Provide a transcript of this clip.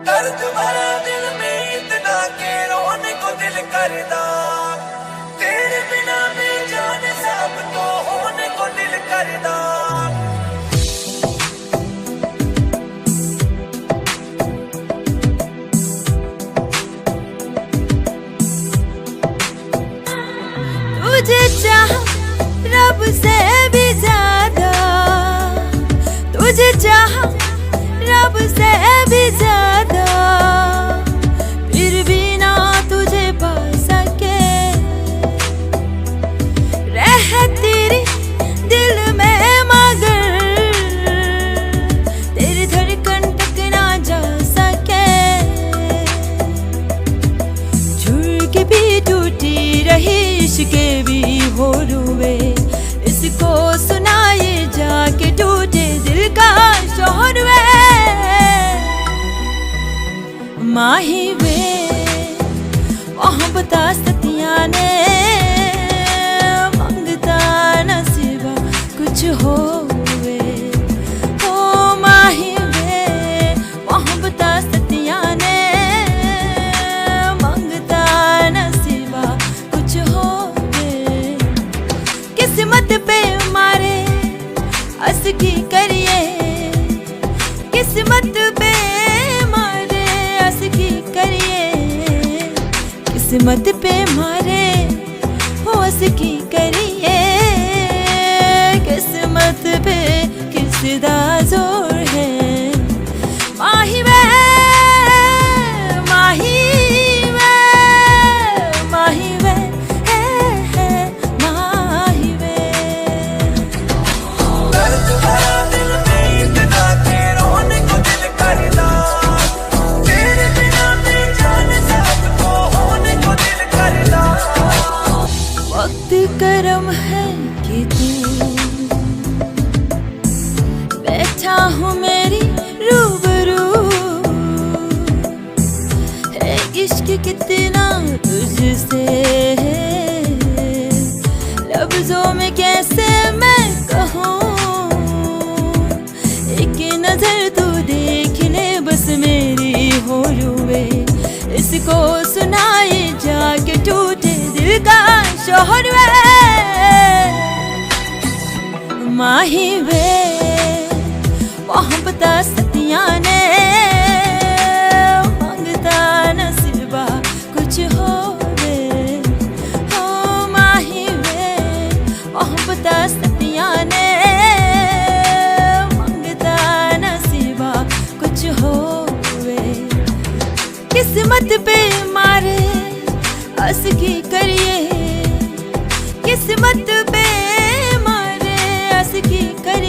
दर्द भरा दिल में इतना के रोने को दिल करदा, तेरे बिना बेजान सब तो होने को दिल करदा। तुझे चाह रब से भी ज्यादा, तुझे चाह रब से भी ज्यादा, फिर भी ना तुझे पा सके। रह तेरी दिल में मगर तेरी धड़कन तक ना जा सके। झुर्क भी टूटी रही, इश्क़े भी हो रुए, इसको सुनाए जाके टूटे दिल का शोर वे। माही वे मोहब्बत सतिया ने मंगता नसीबा कुछ होवे। ओ माही वे मोहब्बत सतिया ने मंगता नसीबा कुछ होवे। किस्मत पे मारे हंस की करिए, किस्मत पे मारे हंस की करिए, किस्मत पे मारे हंस की करिए। किस्मत पे किसदा जोर है। माही वे माही वे माही वे माही वे। दर्द भरा दिल में इतना के रोने को दिल करदा, तेरे बिना बेजान सब तो होने को दिल करदा। वक्त करम है कि तू बैठा हूँ मेरी रूबरू। है इश्क कितना तुझसे है, लफ्जों में कैसे मैं कहूँ। एक नजर तू देख ले बस मेरी हो रुए, इसको सुनाए जाके टूटे दिल का शोर वे। माही वे मोहब्बत सतिया ने मंगता नसीबा कुछ होवे। ओ माही वे मोहब्बत सतिया ने मंगता नसीबा कुछ होवे। किस्मत पे मारे हंस की करिए, किस्मत पे मारे हंस की करिए,